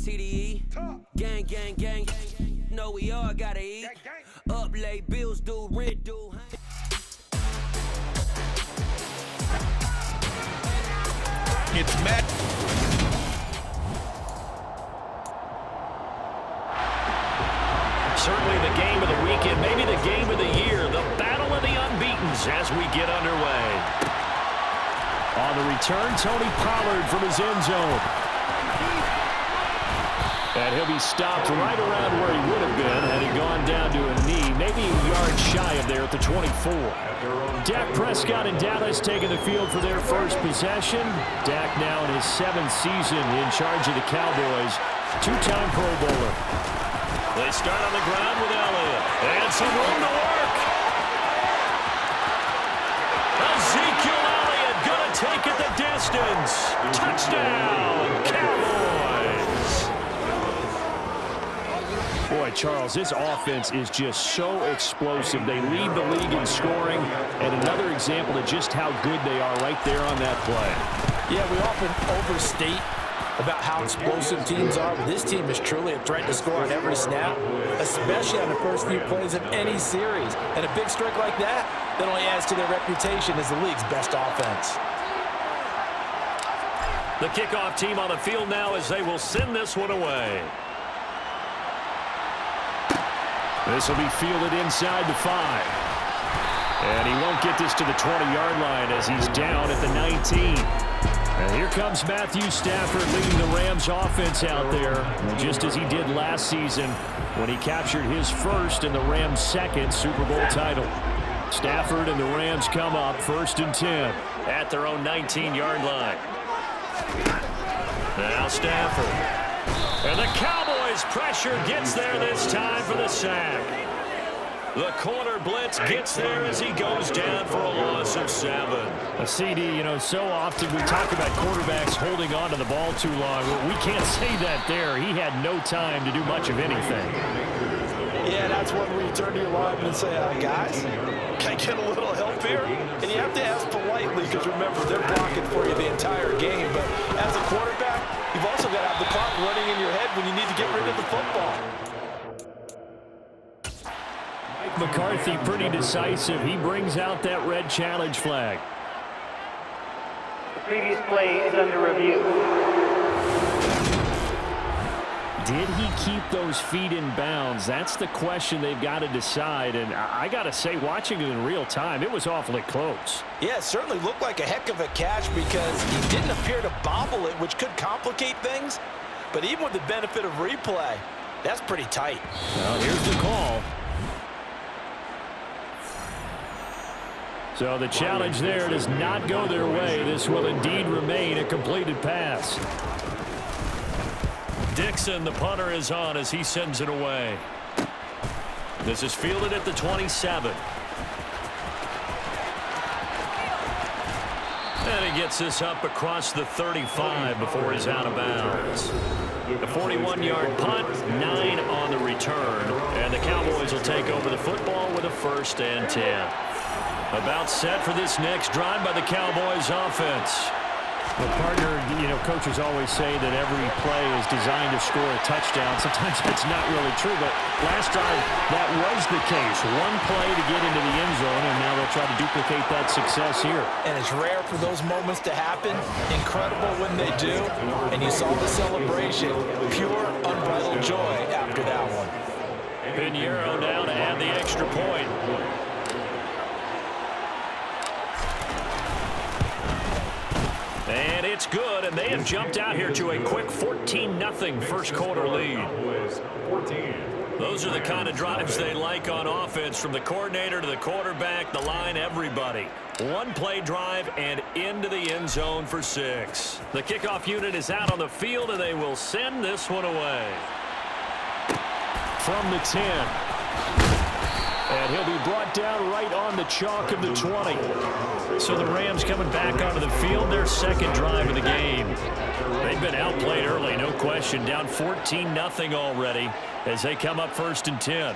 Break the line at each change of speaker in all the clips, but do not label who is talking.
TDE. Gang, gang, gang, gang. No, we all gotta eat. Up late, bills due, rent due.
It's Matt.
Certainly the game of the weekend, maybe the game of the year, the battle of the unbeatens as we get underway. On the return, Tony Pollard from his end zone. And he'll be stopped right around where he would have been had he gone down to a knee, maybe a yard shy of there at the 24. Dak Prescott and Dallas taking the field for their first possession. Dak now in his 7th season in charge of the Cowboys, two-time Pro Bowler. They start on the ground with Elliott. And some room to work. Ezekiel Elliott going to take it the distance. Touchdown, Cowboys. Boy, Charles, this offense is just so explosive. They lead the league in scoring, and another example of just how good they are right there on that play.
Yeah, we often overstate about how explosive teams are, but this team is truly a threat to score on every snap, especially on the first few plays of any series. And a big streak like that only adds to their reputation as the league's best offense.
The kickoff team on the field now as they will send this one away. This will be fielded inside the 5. And he won't get this to the 20-yard line as he's down at the 19. And here comes Matthew Stafford leading the Rams offense out there, just as he did last season when he captured his first and the Rams' second Super Bowl title. Stafford and the Rams come up 1st and 10 at their own 19-yard line. Now Stafford. And the Cowboys pressure gets there this time for the sack. The corner blitz gets there as he goes down for a loss of 7. A CD, you know, so often we talk about quarterbacks holding on to the ball too long. Well, we can't say that there. He had no time to do much of anything.
Yeah, that's when we turn to your lineman and say, guys, can I get a little help here? And you have to ask politely because, remember, they're blocking for you the entire game. But as a quarterback, you've also got to have the clock running in your head when you need to get rid of the football.
McCarthy pretty decisive. He brings out that red challenge flag.
The previous play is under review.
Did he keep those feet in bounds? That's the question they've got to decide. And I got to say, watching it in real time, it was awfully close.
Yeah, it certainly looked like a heck of a catch because he didn't appear to bobble it, which could complicate things. But even with the benefit of replay, that's pretty tight.
Well, here's the call. So the challenge there does not go their way. This will indeed remain a completed pass. Dixon, the punter, is on as he sends it away. This is fielded at the 27. And he gets this up across the 35 before he's out of bounds. A 41-yard punt, 9 on the return. And the Cowboys will take over the football with a 1st and 10. About set for this next drive by the Cowboys offense. Well, partner, you know, coaches always say that every play is designed to score a touchdown. Sometimes that's not really true, but last drive, that was the case. One play to get into the end zone, and now they'll try to duplicate that success here.
And it's rare for those moments to happen. Incredible when they do. And you saw the celebration. Pure, unbridled joy after that one.
Pinheiro now to add the extra point. And it's good, and they have jumped out here to a quick 14-0 first quarter lead. Those are the kind of drives they like on offense, from the coordinator to the quarterback, the line, everybody. One-play drive and into the end zone for 6. The kickoff unit is out on the field, and they will send this one away. From the 10. And he'll be brought down right on the chalk of the 20. So the Rams coming back onto the field, their second drive of the game. They've been outplayed early, no question. Down 14-0 already as they come up 1st and 10.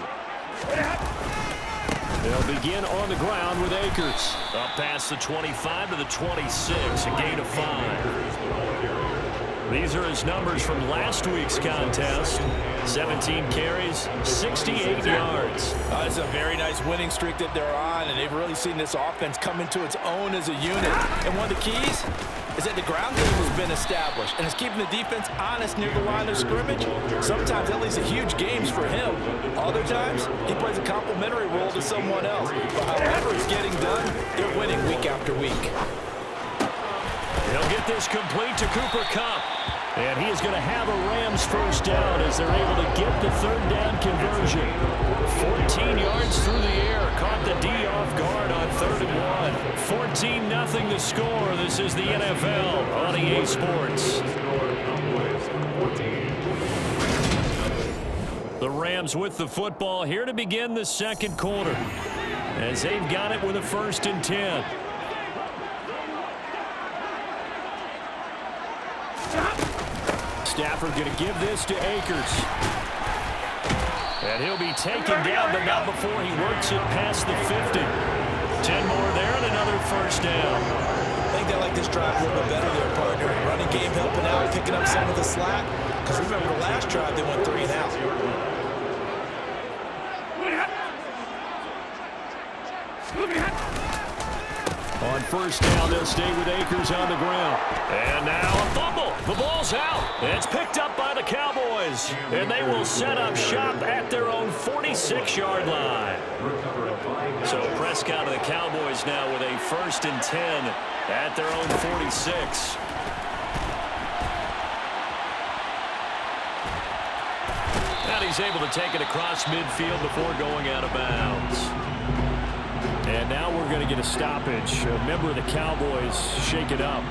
They'll begin on the ground with Akers. Up past the 25 to the 26, a gain of 5. These are his numbers from last week's contest. 17 carries, 68 yards.
It's a very nice winning streak that they're on, and they've really seen this offense come into its own as a unit. And one of the keys is that the ground game has been established, and it's keeping the defense honest near the line of scrimmage. Sometimes that leads to huge games for him. Other times, he plays a complementary role to someone else. But however it's getting done, they're winning week after week.
He'll get this complete to Cooper Kupp. And he is going to have a Rams first down as they're able to get the third down conversion. 14 yards through the air. Caught the D off guard on 3rd and 1. 14-0 the score. This is the NFL on EA Sports. The Rams with the football here to begin the second quarter, as they've got it with a 1st and 10. Stafford going to give this to Akers. And he'll be taken down, but not before he works it past the 50. 10 more there and another first down.
I think they like this drive a little bit better there, partner. Running game helping out, picking up some of the slack. Because remember, the last drive, they went 3 and out.
On first down, they'll stay with Akers on the ground. And now a fumble. The ball's out. It's picked up by the Cowboys. And they will set up shop at their own 46-yard line. So Prescott of the Cowboys now with a 1st and 10 at their own 46. And he's able to take it across midfield before going out of bounds. And now we're going to get a stoppage. A member of the Cowboys shake it up.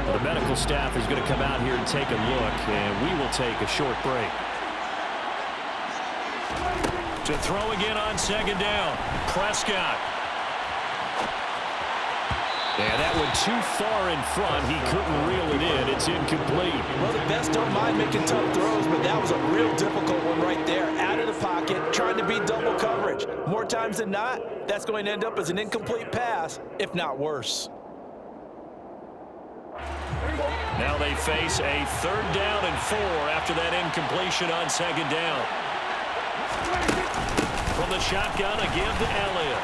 The medical staff is going to come out here and take a look, and we will take a short break. To throw again on 2nd down, Prescott. And that one too far in front. He couldn't reel it in. It's incomplete.
Well, the best don't mind making tough throws, but that was a real difficult one right there. Out of the pocket, trying to beat double coverage. More times than not, that's going to end up as an incomplete pass, if not worse.
Now they face a 3rd down and 4 after that incompletion on 2nd down. From the shotgun, a give to Elliott.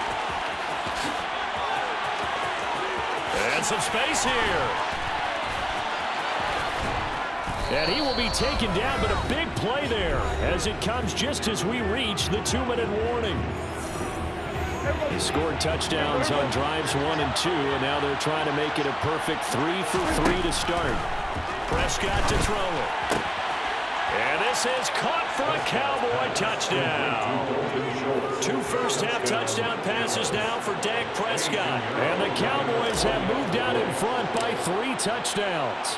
And some space here. And he will be taken down, but a big play there as it comes just as we reach the 2-minute warning. He scored touchdowns on drives 1 and 2, and now they're trying to make it a perfect 3 for 3 to start. Prescott to throw it. And this is caught for a Cowboy touchdown. 2 first-half touchdown passes now for Dak Prescott. And the Cowboys have moved out in front by 3 touchdowns.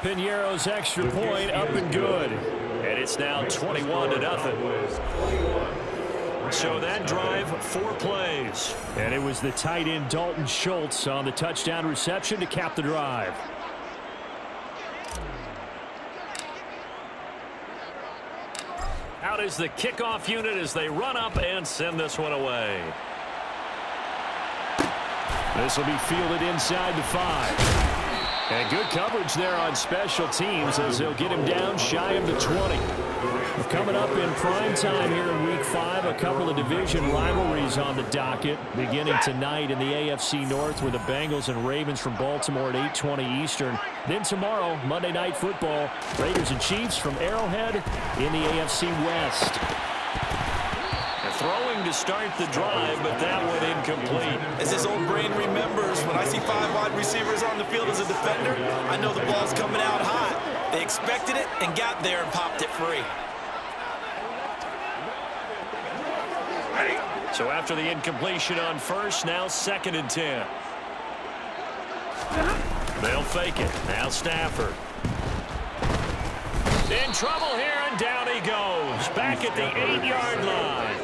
Piñeiro's extra point up and good. And it's now 21-0. So that drive, 4 plays. And it was the tight end Dalton Schultz on the touchdown reception to cap the drive. Out is the kickoff unit as they run up and send this one away. This will be fielded inside the 5. And good coverage there on special teams as they'll get him down shy of the 20. Coming up in prime time here in Week 5, a couple of division rivalries on the docket. Beginning tonight in the AFC North with the Bengals and Ravens from Baltimore at 8:20 Eastern. Then tomorrow, Monday Night Football, Raiders and Chiefs from Arrowhead in the AFC West. Throwing to start the drive, but that one incomplete.
As his old brain remembers, when I see 5 wide receivers on the field as a defender, I know the ball's coming out hot. They expected it and got there and popped it free.
So after the incompletion on first, now 2nd and 10. They'll fake it. Now Stafford. In trouble here, and down he goes. Back at the 8-yard line.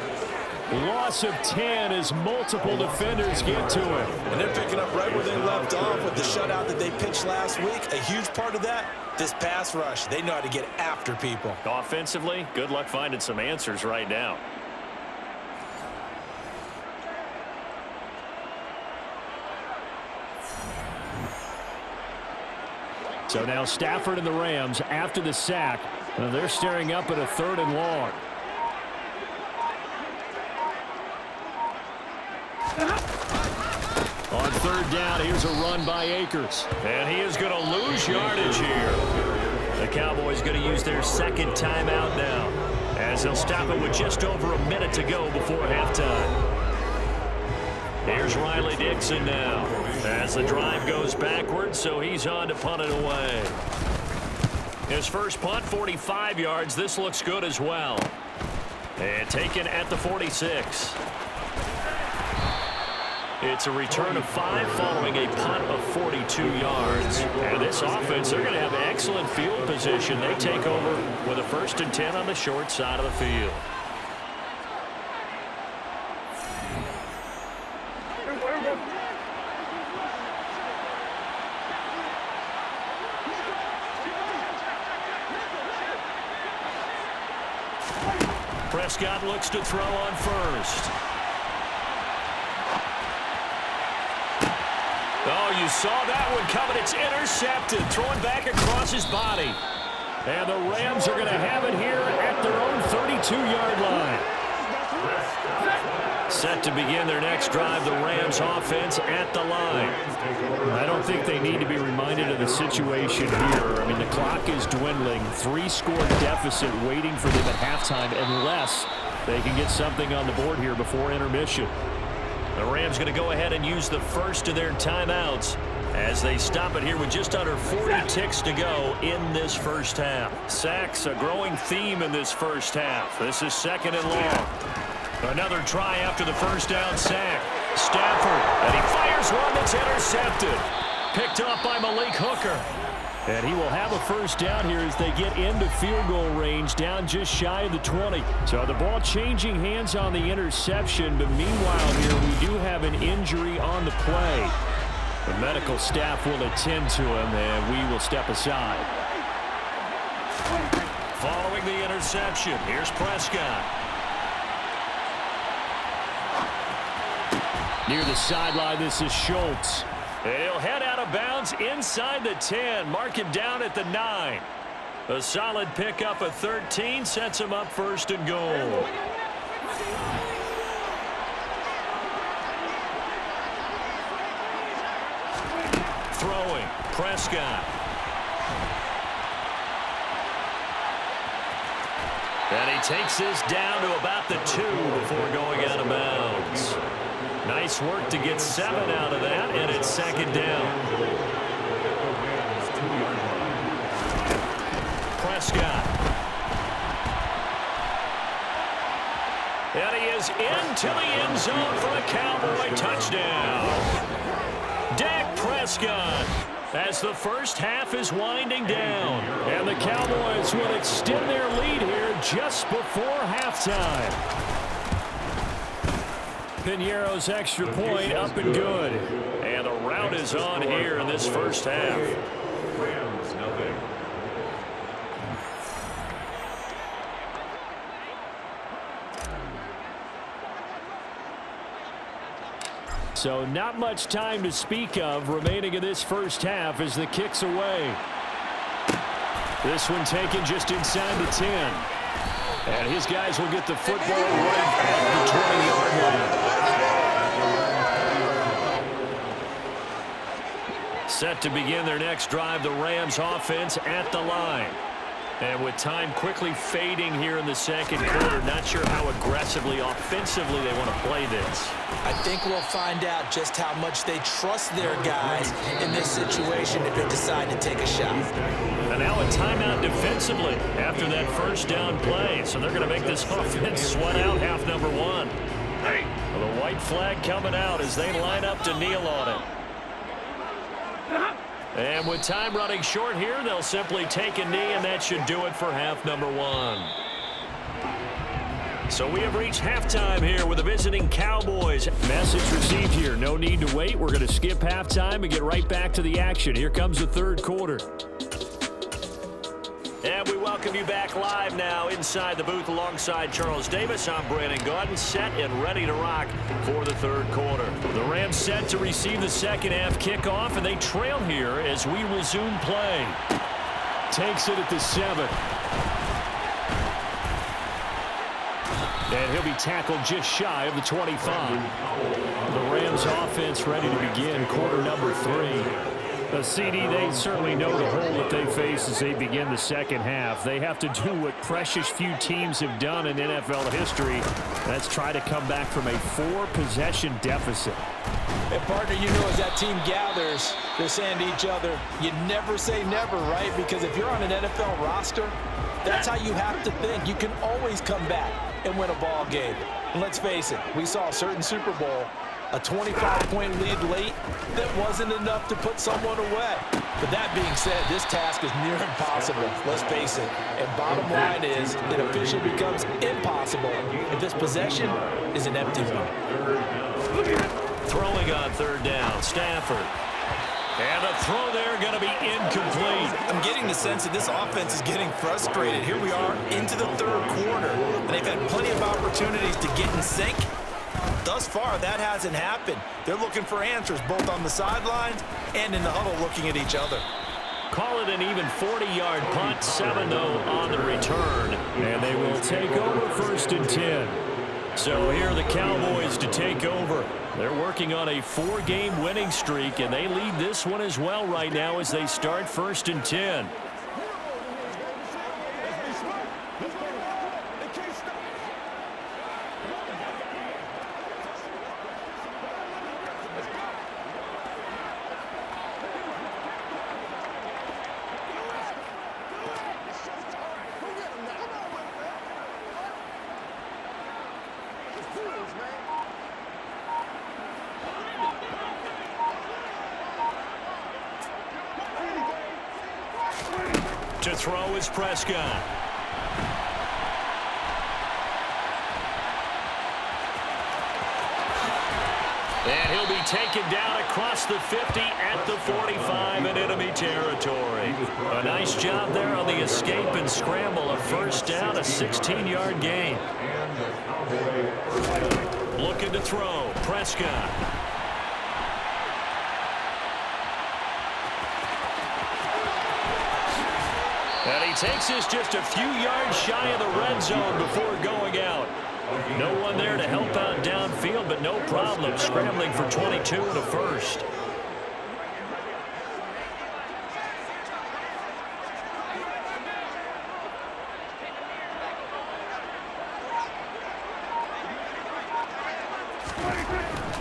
Loss of 10 as multiple defenders get to him.
And they're picking up right where they left off with the shutout that they pitched last week. A huge part of that, this pass rush. They know how to get after people.
Offensively, good luck finding some answers right now. So now Stafford and the Rams, after the sack, they're staring up at a 3rd and long. On 3rd down, here's a run by Akers. And he is going to lose yardage here. The Cowboys going to use their 2nd timeout now, as they'll stop it with just over a minute to go before halftime. Here's Riley Dixon now, as the drive goes backwards, so he's on to punt it away. His first punt, 45 yards. This looks good as well. And taken at the 46. It's a return of 5 following a punt of 42 yards. And this offense, they're going to have excellent field position. They take over with a 1st and 10 on the short side of the field. Prescott looks to throw on 1st. Oh, you saw that one coming. It's intercepted. Throwing back across his body. And the Rams are going to have it here at their own 32-yard line. Set to begin their next drive, the Rams offense at the line. I don't think they need to be reminded of the situation here. I mean, the clock is dwindling. 3-score deficit waiting for them at halftime unless they can get something on the board here before intermission. The Rams going to go ahead and use the first of their timeouts as they stop it here with just under 40 ticks to go in this first half. Sacks, a growing theme in this first half. This is 2nd and long. Another try after the first down sack. Stafford, and he fires one that's intercepted. Picked up by Malik Hooker. And he will have a first down here as they get into field goal range, down just shy of the 20. So the ball changing hands on the interception, but meanwhile here we do have an injury on the play. The medical staff will attend to him, and we will step aside. Following the interception, here's Prescott. Near the sideline, this is Schultz. And he'll head out of bounds inside the 10. Mark him down at the 9. A solid pickup of 13 sets him up 1st and goal. Throwing, Prescott. And he takes this down to about the 2 before going out of bounds. Nice work to get 7 out of that, and it's 2nd down. Prescott. And he is into the end zone for a Cowboy touchdown. Dak Prescott, as the first half is winding down. And the Cowboys will extend their lead here just before halftime. Piñeiro's extra point up and good. And the rout is on here in this first half. So not much time to speak of remaining in this first half as the kick's away. This one taken just inside the 10. And his guys will get the football right at the 20-yard line. Set to begin their next drive, the Rams offense at the line. And with time quickly fading here in the 2nd quarter, not sure how aggressively, offensively they want to play this.
I think we'll find out just how much they trust their guys in this situation if they decide to take a shot.
And now a timeout defensively after that first down play. So they're going to make this offense sweat out half number 1. Well, the white flag coming out as they line up to kneel on it. And with time running short here, they'll simply take a knee, and that should do it for half number 1. So we have reached halftime here with the visiting Cowboys. Message received here. No need to wait. We're going to skip halftime and get right back to the action. Here comes the 3rd quarter. And we welcome you back live now inside the booth alongside Charles Davis. I'm Brandon Gaudin, set and ready to rock for the third quarter. The Rams set to receive the second half kickoff, and they trail here as we resume play. Takes it at the 7. And he'll be tackled just shy of the 25. The Rams offense ready to begin quarter number 3. The CD, they certainly know the hole that they face as they begin the second half. They have to do what precious few teams have done in NFL history. That's try to come back from a 4-possession deficit.
And partner, you know, as that team gathers, they're saying to each other, you never say never, right? Because if you're on an NFL roster, that's how you have to think. You can always come back and win a ball game. And let's face it, we saw a certain Super Bowl, a 25-point lead late that wasn't enough to put someone away. But that being said, this task is near impossible, let's face it. And bottom line is, it officially becomes impossible if this possession is an empty one.
Throwing on third down, Stafford. And the throw there going to be incomplete.
I'm getting the sense that this offense is getting frustrated. Here we are into the third quarter, and they've had plenty of opportunities to get in sync. Thus far, that hasn't happened. They're looking for answers both on the sidelines and in the huddle looking at each other.
Call it an even 40-yard punt, 7-0 on the return. And they will take over first and 10. So here are the Cowboys to take over. They're working on a 4-game winning streak, and they lead this one as well right now as they start first and 10. To throw is Prescott. And he'll be taken down across the 50 at the 45 in enemy territory. A nice job there on the escape and scramble. A first down, a 16-yard gain. Looking to throw, Prescott. And he takes this just a few yards shy of the red zone before going out. No one there to help out downfield, but no problem scrambling for 22 and a first.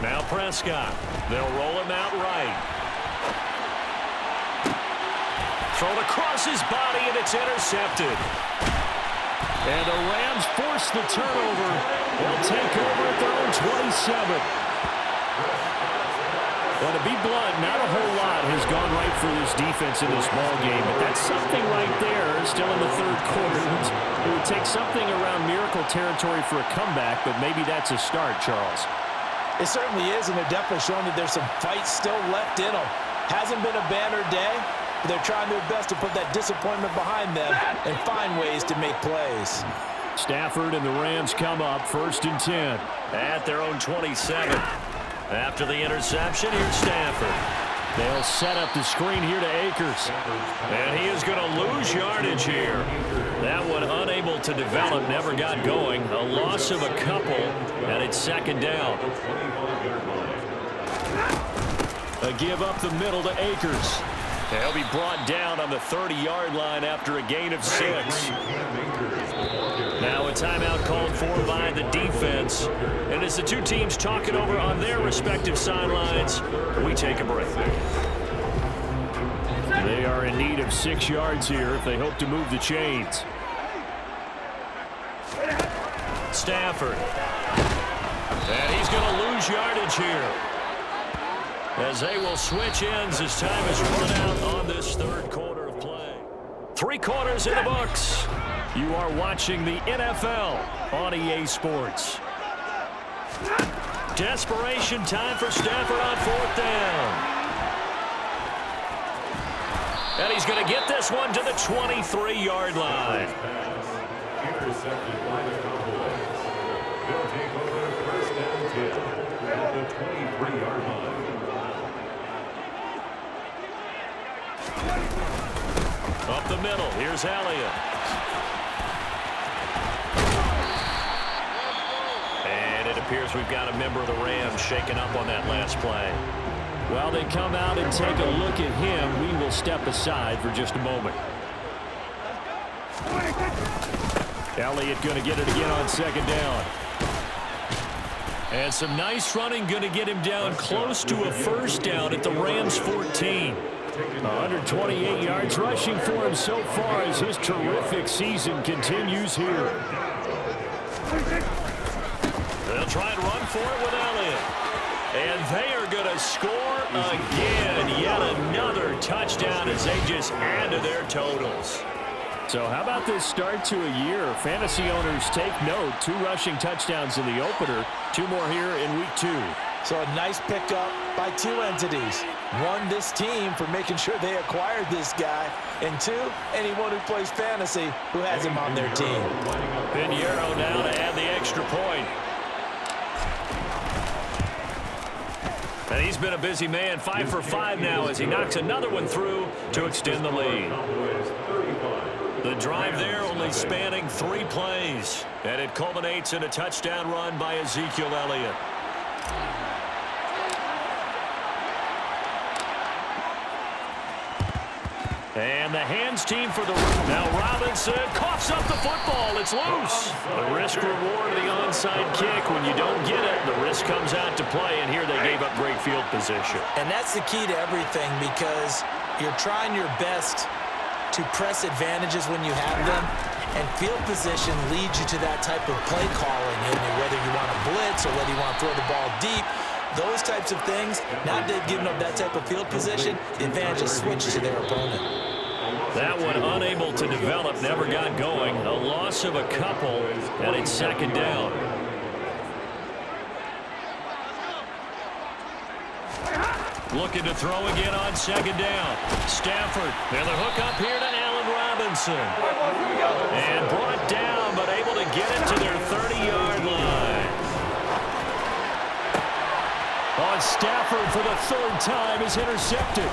Now Prescott. They'll roll him out right. Thrown across his body, and it's intercepted. And the Rams force the turnover. They'll take over at their own 27. Well, to be blunt, not a whole lot has gone right for this defense in this ball game, but that's something right there still in the third quarter. It would take something around miracle territory for a comeback, but maybe that's a start, Charles.
It certainly is, and they're definitely showing that there's some fight still left in them. Hasn't been a banner day. They're trying their best to put that disappointment behind them and find ways to make plays.
Stafford and the Rams come up first and 10 at their own 27. After the interception, here's Stafford. They'll set up the screen here to Akers. And he is going to lose yardage here. That one unable to develop, never got going. A loss of a couple, and it's second down. A give up the middle to Akers. He'll be brought down on the 30-yard line after a gain of 6. Now a timeout called for by the defense. And as the two teams talk it over on their respective sidelines, we take a break. They are in need of 6 yards here if they hope to move the chains. Stafford. And he's going to lose yardage here, as they will switch ends as time is run out on this third quarter of play. 3 quarters in the books. You are watching the NFL on EA Sports. Desperation time for Stafford on 4th down. And he's going to get this one to the 23-yard line.
Intercepted by the Cowboys. They'll take over first and 10 at the 23-yard line.
Up the middle, here's Elliott. And it appears we've got a member of the Rams shaken up on that last play. While they come out and take a look at him, we will step aside for just a moment. Elliott going to get it again on second down. And some nice running going to get him down close to a first down at the Rams 14. 128 yards rushing for him so far as his terrific season continues here. They'll try and run for it with Elliott. And they are going to score again. Yet another touchdown as they just add to their totals. So how about this start to a year? Fantasy owners take note. 2 rushing touchdowns in the opener. 2 more here in week 2.
So a nice pickup by 2 entities. 1, this team for making sure they acquired this guy. And 2, anyone who plays fantasy who has him on their team.
Pinheiro now to add the extra point. And he's been a busy man, 5 for 5 now as he knocks another one through to extend the lead. The drive there only spanning 3 plays. And it culminates in a touchdown run by Ezekiel Elliott. And the hands team for the now Robinson coughs up the football. It's loose. The risk reward of the onside kick. When you don't get it, the risk comes out to play. And here they gave up great field position.
And that's the key to everything because you're trying your best to press advantages when you have them. And field position leads you to that type of play calling. And whether you want to blitz or whether you want to throw the ball deep, those types of things, now they've given up that type of field position, the advantage is switched to their opponent.
That one unable to develop, never got going. A loss of a couple, and it's second down. Looking to throw again on second down. Stafford, and the hook up here to Allen Robinson. And brought down, but able to get it to their 30-yard line. On Stafford for the 3rd time is intercepted.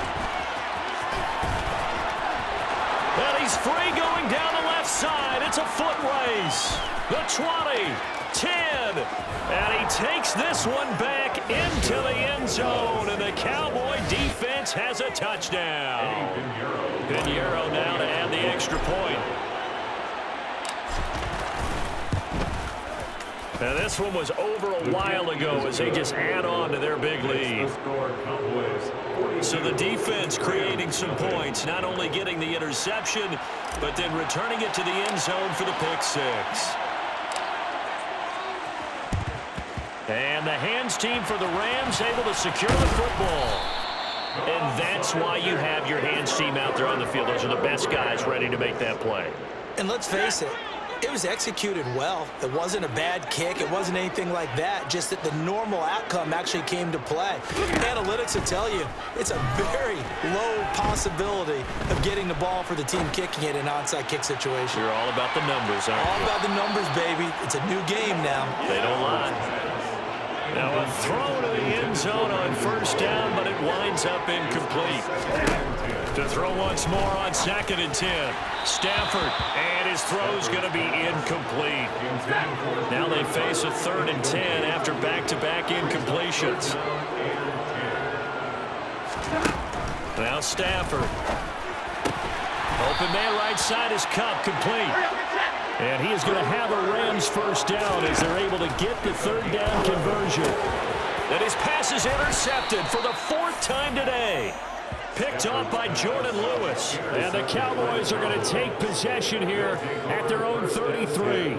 And he's free going down the left side. It's a foot race. The 20, 10. And he takes this one back into the end zone. And the Cowboy defense has a touchdown. Pinheiro now to add the extra point. Now this one was over a while ago as they just add on to their big lead. So the defense creating some points, not only getting the interception, but then returning it to the end zone for the pick 6. And the hands team for the Rams able to secure the football. And that's why you have your hands team out there on the field. Those are the best guys ready to make that play.
And let's face it, it was executed well. It wasn't a bad kick. It wasn't anything like that. Just that the normal outcome actually came to play. Analytics will tell you it's a very low possibility of getting the ball for the team kicking it in an onside kick situation.
You're all about the numbers, aren't you?
All about the numbers, baby. It's a new game now.
They don't lie. Now a throw to the end zone on first down, but it winds up incomplete. To throw once more on 2nd and 10. Stafford, and his throw's going to be incomplete. Now they face a 3rd and 10 after back-to-back incompletions. Now Stafford. Open man right side is Cup, complete. And he is going to have a Rams first down as they're able to get the 3rd down conversion. And his pass is intercepted for the 4th time today. Picked off by Jordan Lewis. And the Cowboys are going to take possession here at their own 33.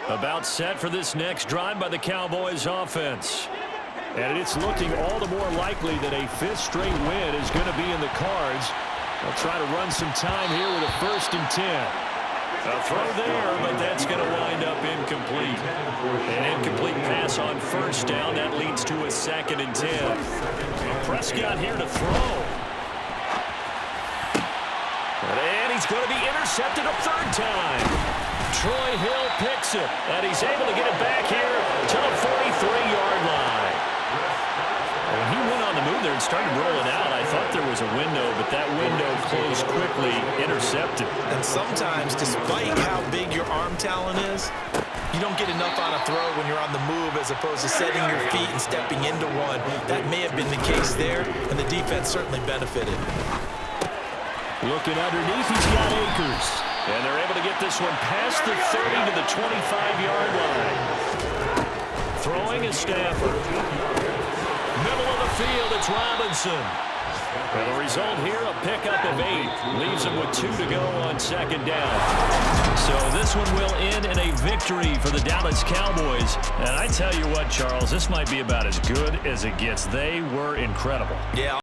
About set for this next drive by the Cowboys offense. And it's looking all the more likely that a 5th straight win is going to be in the cards. They'll try to run some time here with a 1st and 10. A throw there, but that's going to wind up incomplete. An incomplete pass on first down. That leads to a 2nd and 10. Prescott here to throw. And he's going to be intercepted a 3rd time. Troy Hill picks it, and he's able to get it back here to the 43-yard line. When he went on the move there and started rolling out, I thought there was a window, but that window closed quickly, intercepted.
And sometimes, despite how big your arm talent is, you don't get enough on a throw when you're on the move as opposed to setting your feet and stepping into one. That may have been the case there, and the defense certainly benefited.
Looking underneath, he's got Akers. And they're able to get this one past the 30 to the 25-yard line. Throwing is Stafford. Middle of the field, it's Robinson. And the result here, a pickup of 8. Leaves him with 2 to go on 2nd down. So this one will end in a victory for the Dallas Cowboys. And I tell you what, Charles, this might be about as good as it gets. They were incredible.
Yeah.